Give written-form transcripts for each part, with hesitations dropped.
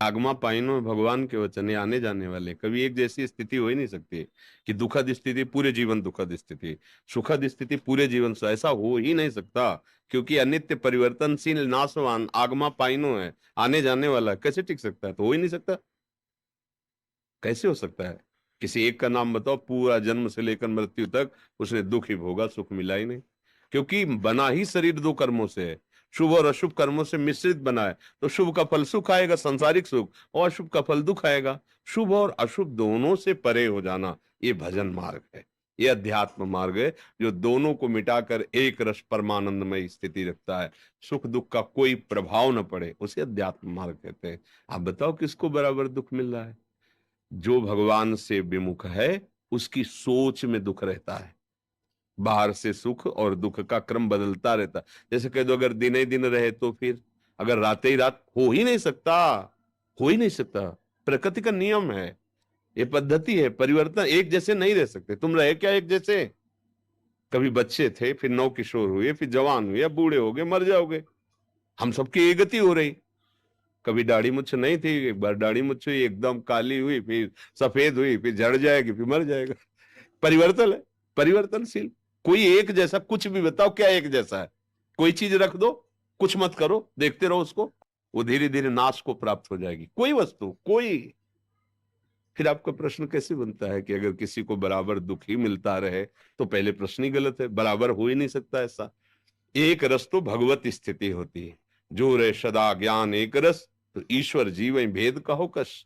आगमा पाइनो में भगवान के वचन, ये आने जाने वाले, कभी एक जैसी स्थिति हो ही नहीं सकती कि दुखद स्थिति पूरे जीवन दुखद स्थिति, सुखद स्थिति पूरे जीवन से, ऐसा हो ही नहीं सकता। क्योंकि अनित्य परिवर्तनशील नाशवान आगमा पाइनो है, आने जाने वाला है, कैसे टिक सकता है? तो हो ही नहीं सकता। कैसे हो सकता है? किसी एक का नाम बताओ पूरा जन्म से लेकर मृत्यु तक उसने दुख ही भोगा, सुख मिला ही नहीं। क्योंकि बना ही शरीर दो कर्मों से है, शुभ और अशुभ कर्मों से मिश्रित बना है। तो शुभ का फल सुख आएगा, सांसारिक सुख, और अशुभ का फल दुख आएगा। शुभ और अशुभ दोनों से परे हो जाना, ये भजन मार्ग है, ये अध्यात्म मार्ग है, जो दोनों को मिटाकर एक रस परमानंदमय स्थिति रखता है। सुख दुख का कोई प्रभाव न पड़े, उसे अध्यात्म मार्ग कहते हैं। आप बताओ किसको बराबर दुख मिल रहा है? जो भगवान से विमुख है उसकी सोच में दुख रहता है। बाहर से सुख और दुख का क्रम बदलता रहता है। जैसे कह दो अगर दिन ही दिन रहे तो फिर, अगर रात ही रात, हो ही नहीं सकता, हो ही नहीं सकता। प्रकृति का नियम है, ये पद्धति है, परिवर्तन, एक जैसे नहीं रह सकते। तुम रहे क्या एक जैसे? कभी बच्चे थे, फिर नौ किशोर हुए, फिर जवान हुए, अब बूढ़े हो गए, मर जाओगे। हम सबकी ये गति हो रही। कभी दाढ़ी मुछ नहीं थी, एक बार दाढ़ी मुछ हुई, एकदम काली हुई, फिर सफेद हुई, फिर झड़ जाएगी, फिर मर जाएगा। परिवर्तन है, परिवर्तनशील। कोई एक जैसा कुछ भी बताओ, क्या एक जैसा है? कोई चीज रख दो, कुछ मत करो, देखते रहो उसको, वो धीरे धीरे नाश को प्राप्त हो जाएगी। कोई वस्तु, कोई। फिर आपका प्रश्न कैसे बनता है कि अगर किसी को बराबर दुख ही मिलता रहे, तो पहले प्रश्न ही गलत है, बराबर हो ही नहीं सकता ऐसा। एक रस तो भगवत स्थिति होती है, जो रे सदा ज्ञान एक रस, तो ईश्वर जीव भेद कहो कश।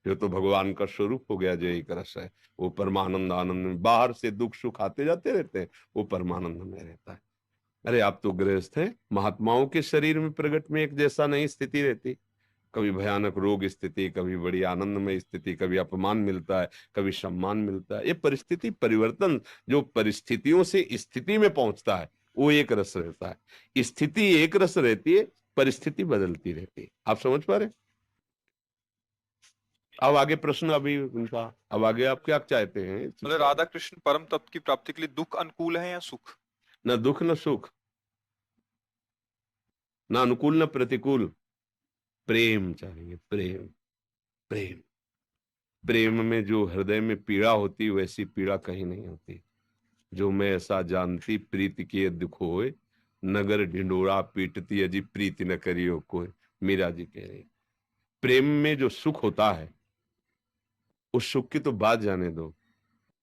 जो तो भगवान का स्वरूप हो गया, जो एक रस है, वो परमानंद आनंद में, बाहर से दुख सुख आते जाते रहते हैं, वो परमानंद में रहता है। अरे आप तो गृहस्थ हैं, महात्माओं के शरीर में प्रगट में एक जैसा नहीं स्थिति रहती। कभी भयानक रोग स्थिति, कभी बड़ी आनंदमय स्थिति, कभी अपमान मिलता है, कभी सम्मान मिलता है। ये परिस्थिति परिवर्तन, जो परिस्थितियों से स्थिति में पहुंचता है, वो एक रस रहता है। स्थिति एक रस रहती है, परिस्थिति बदलती रहती है। आप समझ पा रहे? अब आगे प्रश्न अभी उनका, अब आगे आप क्या चाहते हैं? मतलब राधा कृष्ण परम तत्व की प्राप्ति के लिए दुख अनुकूल है या सुख? न दुख न सुख, न अनुकूल न प्रतिकूल, प्रेम चाहिए, प्रेम। प्रेम, प्रेम में जो हृदय में पीड़ा होती, वैसी पीड़ा कहीं नहीं होती। जो मैं ऐसा जानती प्रीति किए दुख होए, नगर ढिंडोरा पीटती अजी प्रीति न करियो कोई। मीरा जी कह रही। प्रेम में जो सुख होता है, उस सुख की तो बात जाने दो।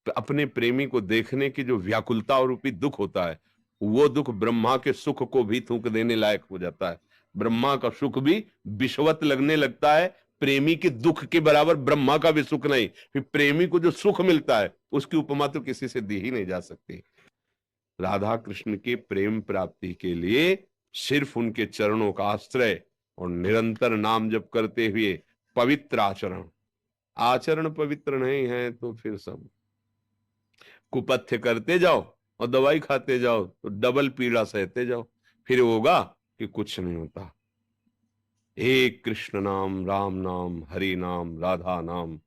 अपने प्रेमी को देखने की जो व्याकुलता और रूपी दुख होता है, वो दुख ब्रह्मा के सुख को भी थूक देने लायक हो जाता है। ब्रह्मा का सुख भी विषवत लगने लगता है, प्रेमी के दुख के बराबर ब्रह्मा का भी सुख नहीं। फिर प्रेमी को जो सुख मिलता है, उसकी उपमा तो किसी से दी ही नहीं जा सकती। राधा कृष्ण के प्रेम प्राप्ति के लिए सिर्फ उनके चरणों का आश्रय और निरंतर नाम जप करते हुए पवित्र आचरण, आचरण पवित्र नहीं है तो फिर सब कुपथ्य करते जाओ और दवाई खाते जाओ, तो डबल पीड़ा सहते जाओ। फिर होगा कि कुछ नहीं होता। एक कृष्ण नाम, राम नाम, हरि नाम, राधा नाम,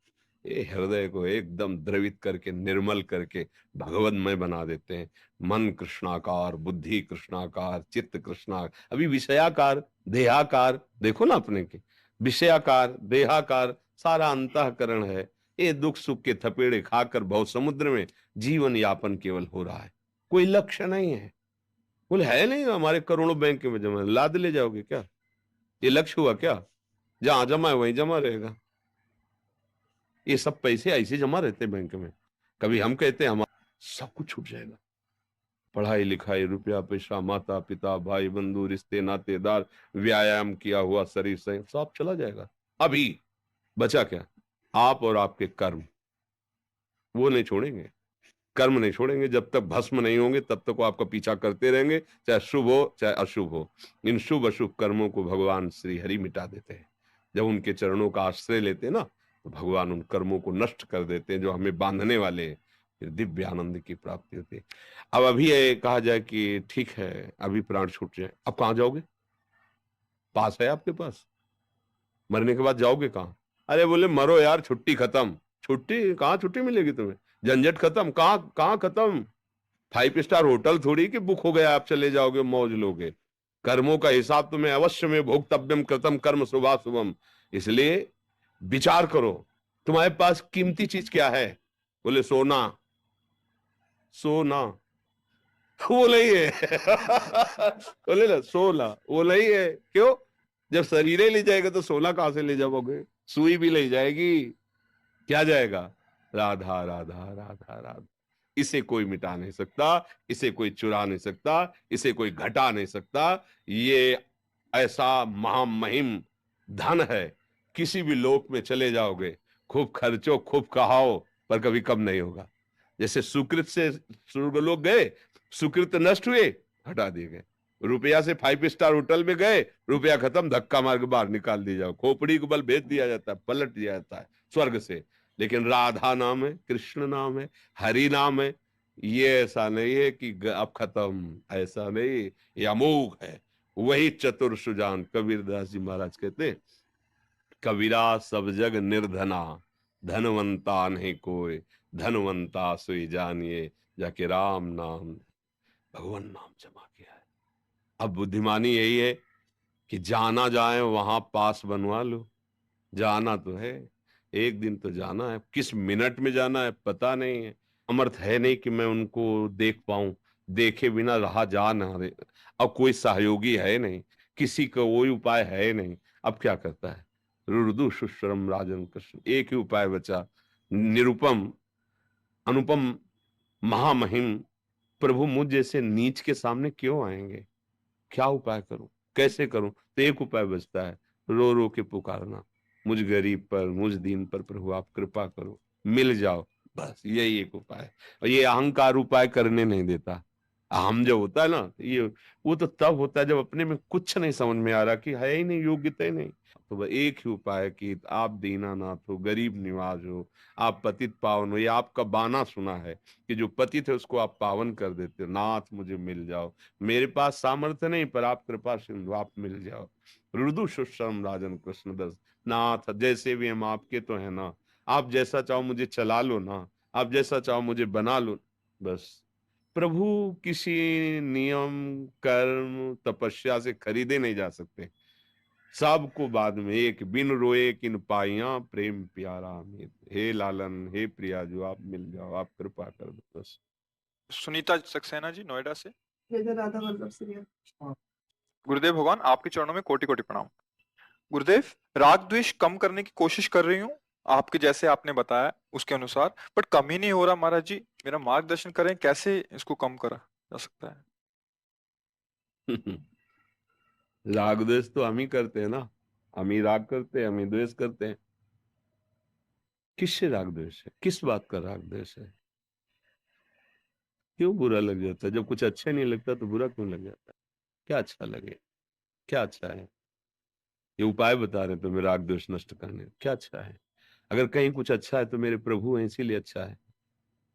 ये हृदय को एकदम द्रवित करके, निर्मल करके भगवतमय बना देते हैं। मन कृष्णाकार, बुद्धि कृष्णाकार, चित्त कृष्णा, अभी विषयाकार, देहाकार देखो ना अपने के, विषयाकार, देहाकार, सारा अंतःकरण है। ये दुख सुख के थपेड़े खाकर भव समुद्र में जीवन यापन केवल हो रहा है, कोई लक्ष्य नहीं है। बोले है नहीं, हमारे करोड़ों बैंक में जमा, लाद ले जाओगे क्या? ये लक्ष्य हुआ क्या? जहां जमा है वहीं जमा रहेगा। ये सब पैसे ऐसे जमा रहते बैंक में। कभी हम कहते हैं हमारा सब कुछ छूट जाएगा, पढ़ाई लिखाई, रुपया पैसा, माता पिता, भाई बंधु, रिश्ते नातेदार, व्यायाम किया हुआ शरीर से सब चला जाएगा। अभी बचा क्या? आप और आपके कर्म, वो नहीं छोड़ेंगे। कर्म नहीं छोड़ेंगे, जब तक भस्म नहीं होंगे तब तक वो आपका पीछा करते रहेंगे, चाहे शुभ हो चाहे अशुभ हो। इन शुभ अशुभ कर्मों को भगवान श्री हरि मिटा देते हैं। जब उनके चरणों का आश्रय लेते हैं ना, तो भगवान उन कर्मों को नष्ट कर देते हैं जो हमें बांधने वाले हैं। फिर दिव्य आनंद की प्राप्ति होती है। अब अभी ये कहा जाए कि ठीक है अभी प्राण छूट जाए, अब कहाँ जाओगे? पास है आपके पास, मरने के बाद जाओगे कहाँ? अरे बोले मरो यार, छुट्टी खत्म। छुट्टी कहाँ? छुट्टी मिलेगी तुम्हें? झंझट खत्म, कहाँ कहाँ खत्म? 5 स्टार होटल थोड़ी कि बुक हो गया आप चले जाओगे मौज लोगे। कर्मों का हिसाब तुम्हें अवश्य में भोक्तव्यम कृतम कर्म शुभाशुभम। इसलिए विचार करो, तुम्हारे पास कीमती चीज क्या है? बोले सोना। सोना वो नहीं है। बोले ना सोना वो नहीं है। क्यों? जब शरीर ही ले जाएगा तो सोना कहां से ले जाओगे? सुई भी ले जाएगी, क्या जाएगा? राधा राधा राधा राधा। इसे कोई मिटा नहीं सकता, इसे कोई चुरा नहीं सकता, इसे कोई घटा नहीं सकता। ये ऐसा महामहिम धन है, किसी भी लोक में चले जाओगे, खूब खर्चो खूब कहाओ, पर कभी कम नहीं होगा। जैसे सुकृत से स्वर्गलोक गए, सुकृत नष्ट हुए, हटा दिए गए। रुपया से 5 स्टार होटल में गए, रुपया खत्म, धक्का मार के बाहर निकाल दिया जाओ, खोपड़ी को बल भेज दिया जाता है, पलट दिया जाता है स्वर्ग से। लेकिन राधा नाम है, कृष्ण नाम है, हरि नाम है, ये ऐसा नहीं है कि अब खत्म, ऐसा नहीं, ये अमोघ है। वही चतुर सुजान कबीरदास जी महाराज कहते हैं, कबीरा सब जग निर्धना, धनवंता नहीं कोई, धनवंता सोई जानिए, जाके राम नाम भगवान नाम जमा किया है। अब बुद्धिमानी यही है कि जाना जाए वहां पास बनवा लो। जाना तो है, एक दिन तो जाना है, किस मिनट में जाना है पता नहीं है। अमर्थ है नहीं कि मैं उनको देख पाऊं, देखे बिना रहा जा ना रहे। अब कोई सहयोगी है नहीं, किसी का कोई उपाय है नहीं। अब क्या करता है? रुदु सुश्रम राजन कृष्ण, एक ही उपाय बचा, निरुपम अनुपम महामहिम प्रभु मुझ जैसे नीच के सामने क्यों आएंगे? क्या उपाय करूं, कैसे करूं? तो एक उपाय बचता है, रो रो के पुकारना, मुझ गरीब पर, मुझ दीन पर प्रभु आप कृपा करो, मिल जाओ। बस यही एक उपाय है। और ये अहंकार उपाय करने नहीं देता। हम जो होता है ना, ये वो तो तब होता है जब अपने में कुछ नहीं समझ में आ रहा, कि है ही नहीं, योग्यता ही नहीं। तो बस एक ही उपाय है कि आप दीनानाथ हो, गरीब निवाज हो, आप पतित पावन हो। ये आपका बाना सुना है कि जो पतित है उसको आप पावन कर देते हो। नाथ मुझे मिल जाओ, मेरे पास सामर्थ्य नहीं, पर आप कृपा सिंधु, आप मिल जाओ। रुदु सुश्रम राजन कृष्ण दस, नाथ जैसे भी हम आपके तो है ना, आप जैसा चाहो मुझे चला लो ना, आप जैसा चाहो मुझे बना लो। बस प्रभु किसी नियम कर्म तपस्या से खरीदे नहीं जा सकते। सबको बाद में एक बिन रोए किन पाइया प्रेम प्यारा अमित। हे लालन, हे प्रिया, जो आप मिल जाओ, आप कृपा कर दो बस। सुनीता सक्सेना जी नोएडा से। राधा वल्लभ श्री। गुरुदेव भगवान आपके चरणों में कोटि कोटि प्रणाम। गुरुदेव, राग द्वेष कम करने की कोशिश कर रही हूँ आपके जैसे आपने बताया उसके अनुसार, बट कम ही नहीं हो रहा। महाराज जी मेरा मार्गदर्शन करें, कैसे इसको कम करा जा सकता है? राग द्वेष तो हम ही करते हैं ना, हम ही राग करते हैं, हम ही द्वेष करते हैं। किससे राग द्वेष है? किस बात का राग द्वेष है? क्यों बुरा लग जाता है? जब कुछ अच्छा नहीं लगता तो बुरा क्यों लग जाता है? क्या अच्छा लगे? क्या अच्छा है? ये उपाय बता रहे तो मेरा राग द्वेष नष्ट करने, क्या अच्छा है? अगर कहीं कुछ अच्छा है तो मेरे प्रभु हैं इसीलिए अच्छा है।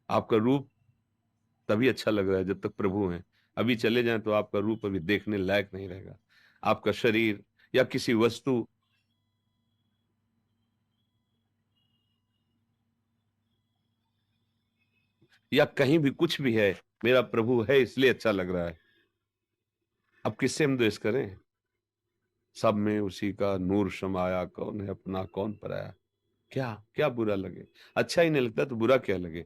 आपका रूप तभी अच्छा लग रहा है जब तक प्रभु हैं। अभी चले जाएं तो आपका रूप अभी देखने लायक नहीं रहेगा। आपका शरीर या किसी वस्तु या कहीं भी कुछ भी है, मेरा प्रभु है इसलिए अच्छा लग रहा है। अब किससे हम द्वेष करें? सब में उसी का नूर समाया, कौन है अपना कौन पराया। क्या क्या बुरा लगे? अच्छा ही नहीं लगता तो बुरा क्या लगे?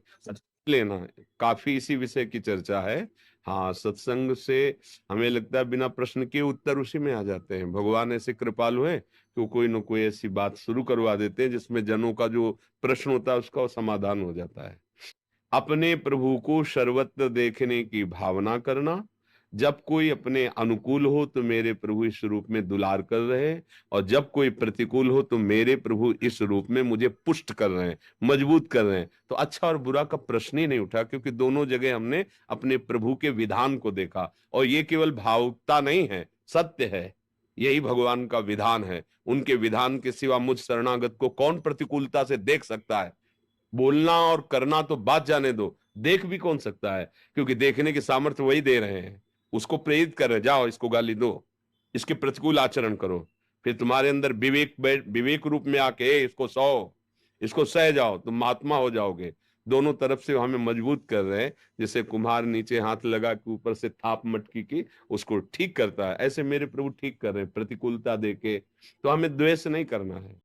लेना है, काफी इसी विषय की चर्चा है। हाँ, सत्संग से हमें लगता है बिना प्रश्न के उत्तर उसी में आ जाते हैं। भगवान ऐसे कृपालु हैं कि वो कोई ना कोई ऐसी बात शुरू करवा देते हैं जिसमें जनों का जो प्रश्न होता है उसका समाधान हो जाता है। अपने प्रभु को सर्वत्र देखने की भावना करना। जब कोई अपने अनुकूल हो तो मेरे प्रभु इस रूप में दुलार कर रहे हैं, और जब कोई प्रतिकूल हो तो मेरे प्रभु इस रूप में मुझे पुष्ट कर रहे हैं, मजबूत कर रहे हैं। तो अच्छा और बुरा का प्रश्न ही नहीं उठा, क्योंकि दोनों जगह हमने अपने प्रभु के विधान को देखा। और ये केवल भावुकता नहीं है, सत्य है। यही भगवान का विधान है। उनके विधान के सिवा मुझ शरणागत को कौन प्रतिकूलता से देख सकता है? बोलना और करना तो बात जाने दो, देख भी कौन सकता है? क्योंकि देखने की सामर्थ्य वही दे रहे हैं, उसको प्रेरित कर रहे, जाओ इसको गाली दो, इसके प्रतिकूल आचरण करो। फिर तुम्हारे अंदर विवेक रूप में आके इसको सह जाओ, तुम महात्मा हो जाओगे। दोनों तरफ से हमें मजबूत कर रहे हैं। जैसे कुम्हार नीचे हाथ लगा के ऊपर से थाप मटकी की उसको ठीक करता है, ऐसे मेरे प्रभु ठीक कर रहे हैं प्रतिकूलता देके। तो हमें द्वेष नहीं करना है।